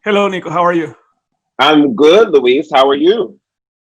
Hello, Nico. How are you? I'm good, Luis. How are you?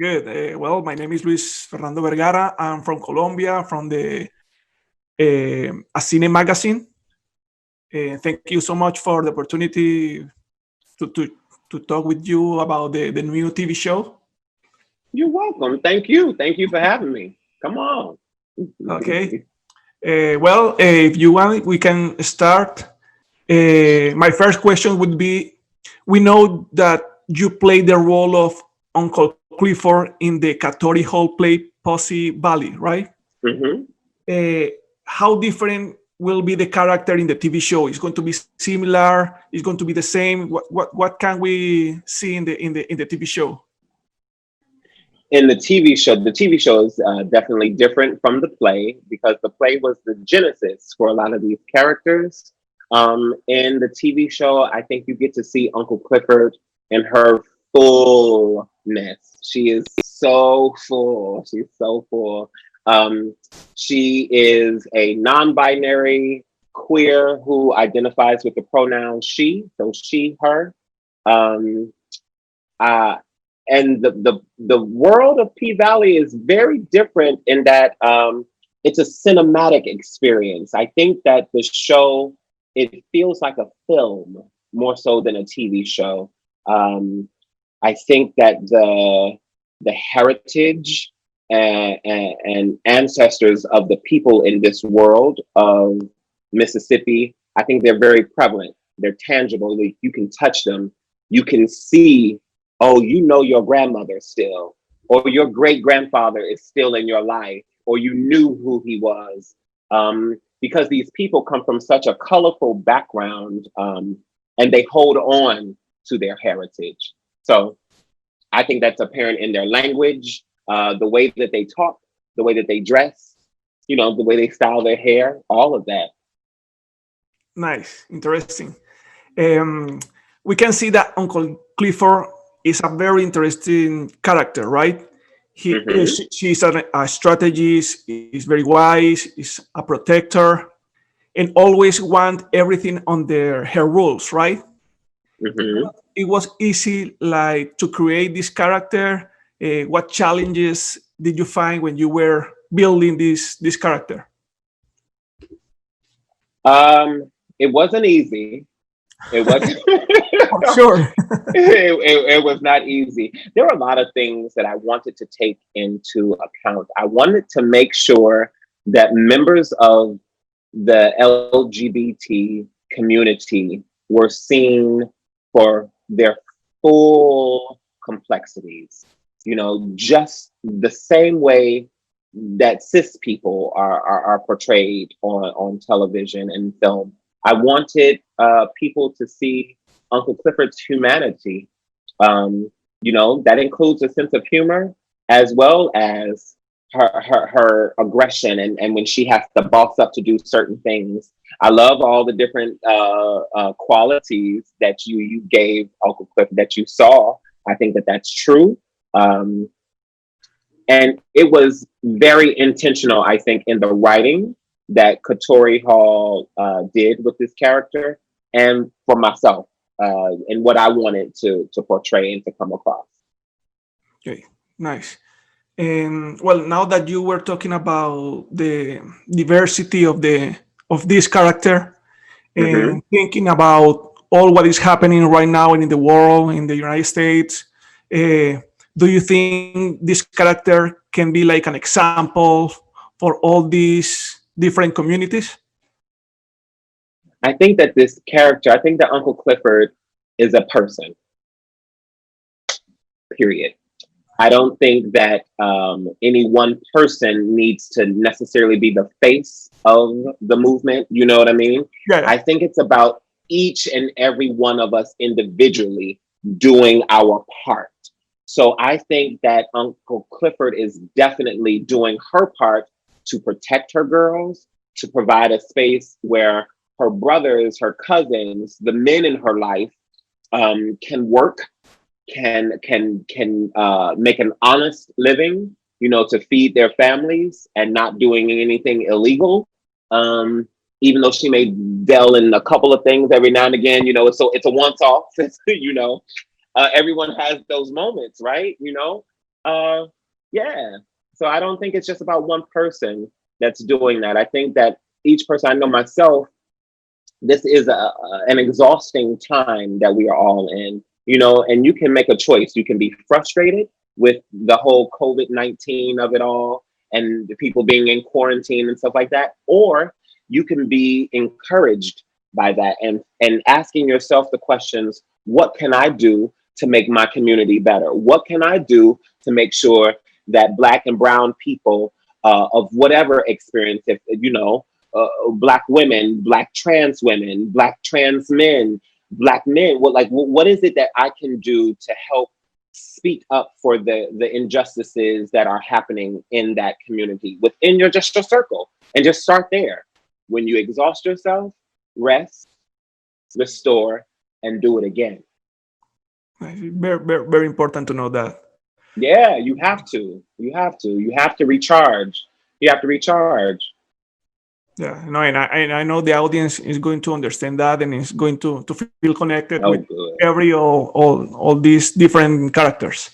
Good. Well, my name is Luis Fernando Vergara. I'm from Colombia, from the A Cine magazine. Thank you so much for the opportunity to, to, to talk with you about the new TV show. You're welcome. Thank you. Thank you for having me. Come on. Okay. If you want, we can start. My first question would be: we know that you played the role of Uncle Clifford in the Katori Hall play Posse Valley, right? hmm uh, how different will be the character in the TV show? Is going to be similar? Is going to be the same? What can we see in the TV show? In the TV show is definitely different from the play because the play was the genesis for a lot of these characters. In the TV show, I think you get to see Uncle Clifford in her fullness. She is so full. She's so full. Um, she is a non-binary queer who identifies with the pronoun she, so she, her. Um, uh, and the world of P Valley is very different in that it's a cinematic experience. I think that the show it feels like a film more so than a TV show. Um, I think that the heritage and ancestors of the people in this world of Mississippi, I think they're very prevalent. They're tangible. You can touch them. You can see, oh, you know your grandmother still, or your great grandfather is still in your life, or you knew who he was. Because these people come from such a colorful background and they hold on to their heritage. So I think that's apparent in their language, the way that they talk, the way that they dress, the way they style their hair, all of that. Nice, interesting. Um, we can see that Uncle Clifford is a very interesting character, right? hmm She's a strategist, is very wise, is a protector, and always want everything under her rules, right? hmm It was easy, like, to create this character. What challenges did you find when you were building this character? It wasn't easy. It wasn't. For sure. It was not easy. There were a lot of things that I wanted to take into account. I wanted to make sure that members of the LGBT community were seen for their full complexities. Just the same way that cis people are portrayed on television and film. I wanted people to see Uncle Clifford's humanity. That includes a sense of humor as well as her aggression and when she has to boss up to do certain things. I love all the different qualities that you gave Uncle Clifford that you saw. I think that that's true. Um, and it was very intentional, I think, in the writing that Katori Hall did with this character and for myself and what I wanted to portray and to come across. Okay, nice. And well, now that you were talking about the diversity of this character hmm and thinking about all what is happening right now in the world in the United States, do you think this character can be like an example for all these different communities? I think that this character, I think that Uncle Clifford is a person, period. I don't think that any one person needs to necessarily be the face of the movement. You know what I mean? Yeah. I think it's about each and every one of us individually doing our part. So I think that Uncle Clifford is definitely doing her part to protect her girls, to provide a space where her brothers, her cousins, the men in her life can work can make an honest living, to feed their families and not doing anything illegal. Um, even though she may delve in a couple of things every now and again, it's a once off. Everyone has those moments, right? Yeah. So I don't think it's just about one person that's doing that. I think that each person, I know myself, this is an exhausting time that we are all in, and you can make a choice. You can be frustrated with the whole COVID-19 of it all and the people being in quarantine and stuff like that, or you can be encouraged by that and asking yourself the questions, what can I do to make my community better? What can I do to make sure that Black and brown people of whatever experience, if Black women, Black trans women, Black trans men, Black men, what is it that I can do to help speak up for the injustices that are happening in that community within your circle, and just start there. When you exhaust yourself, rest, restore, and do it again. Very, very, very important to know that. Yeah, you have to. You have to recharge. You have to recharge. Yeah, no, and I know the audience is going to understand that and is going to feel connected with Good. every all these different characters.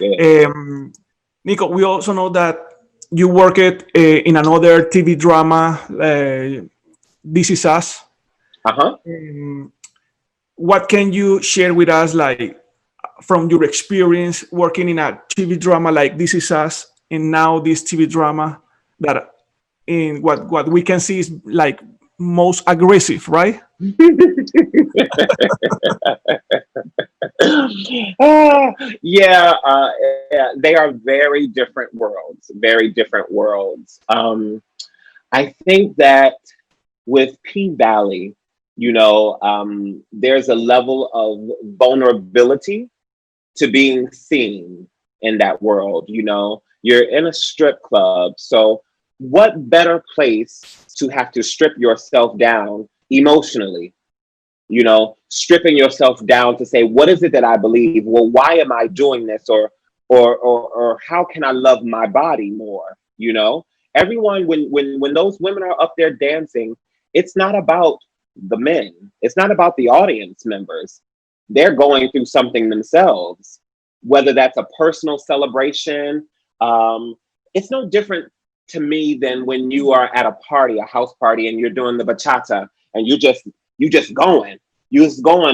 Yeah. Nicco, we also know that you worked in another TV drama, This Is Us. What can you share with us, like from your experience working in a TV drama like This Is Us, and now this TV drama that in what we can see is like most aggressive, right? Yeah, they are very different worlds. Very different worlds. I think that with P Valley, there's a level of vulnerability to being seen in that world. You're in a strip club, so what better place to have to strip yourself down emotionally? Stripping yourself down to say, what is it that I believe? Well, why am I doing this? Or how can I love my body more? Everyone, when those women are up there dancing, it's not about the men. It's not about the audience members. They're going through something themselves, whether that's a personal celebration. It's no different to me than when you are at a party, a house party, and you're doing the bachata and you just going,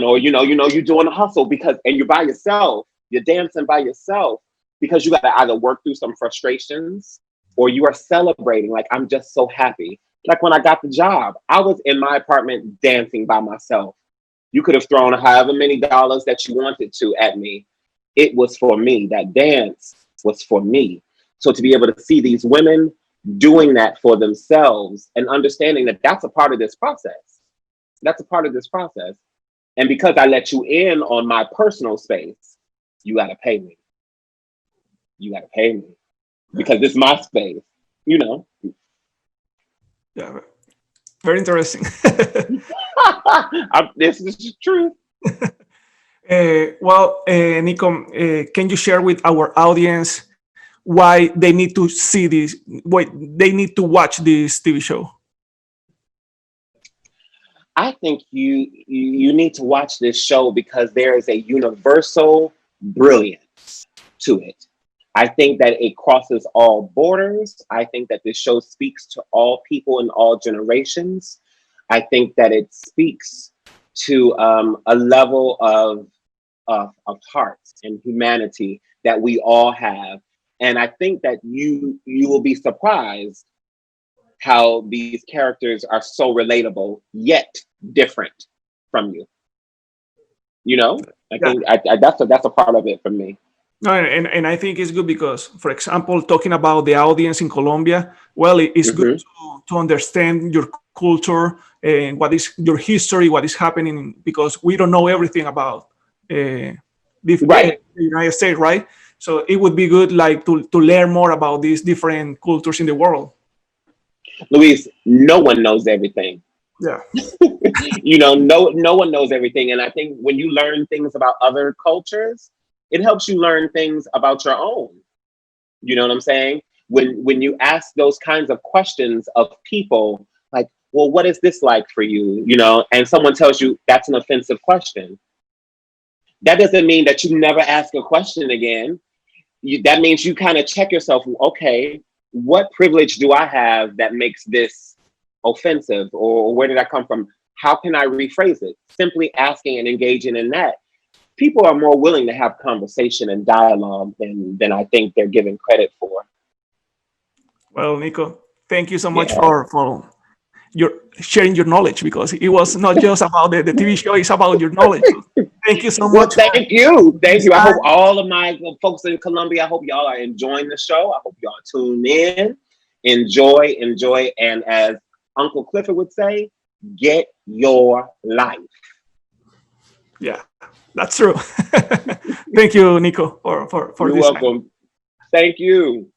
or you're doing a hustle and you're by yourself, you're dancing by yourself because you got to either work through some frustrations or you are celebrating. Like, I'm just so happy. Like when I got the job, I was in my apartment dancing by myself. You could have thrown however many dollars that you wanted to at me. It was for me. That dance was for me. So to be able to see these women doing that for themselves and understanding that that's a part of this process. That's a part of this process. And because I let you in on my personal space, you got to pay me. You got to pay me because it's my space, Yeah, very interesting. This is true. Nicco, can you share with our audience why they need to see this, why they need to watch this TV show? I think you need to watch this show because there is a universal brilliance to it. I think that it crosses all borders. I think that this show speaks to all people in all generations. I think that it speaks to a level of heart and humanity that we all have. And I think that you will be surprised how these characters are so relatable yet different from you. I think that's a part of it for me. No, and I think it's good because, for example, talking about the audience in Colombia, well, it's good to understand your culture and what is your history, what is happening, because we don't know everything about the United States, right? So it would be good, like, to learn more about these different cultures in the world. Luis, no one knows everything. Yeah. No one knows everything. And I think when you learn things about other cultures, it helps you learn things about your own. You know what I'm saying? When you ask those kinds of questions of people, like, well, what is this like for you? You know, and someone tells you that's an offensive question. That doesn't mean that you never ask a question again. That means you kind of check yourself. Okay, what privilege do I have that makes this offensive, or where did I come from? How can I rephrase it? Simply asking and engaging in that. People are more willing to have conversation and dialogue than I think they're given credit for. Well, Nicco, thank you so much Yeah. for your sharing your knowledge, because it was not just about the TV show, it's about your knowledge. Thank you so Well, much. thank you. Thank you. I hope all of my folks in Colombia, I hope y'all are enjoying the show. I hope y'all tune in. Enjoy. And as Uncle Clifford would say, get your life. Yeah, that's true. Thank you, Nicco, for You're this welcome. time. Thank you.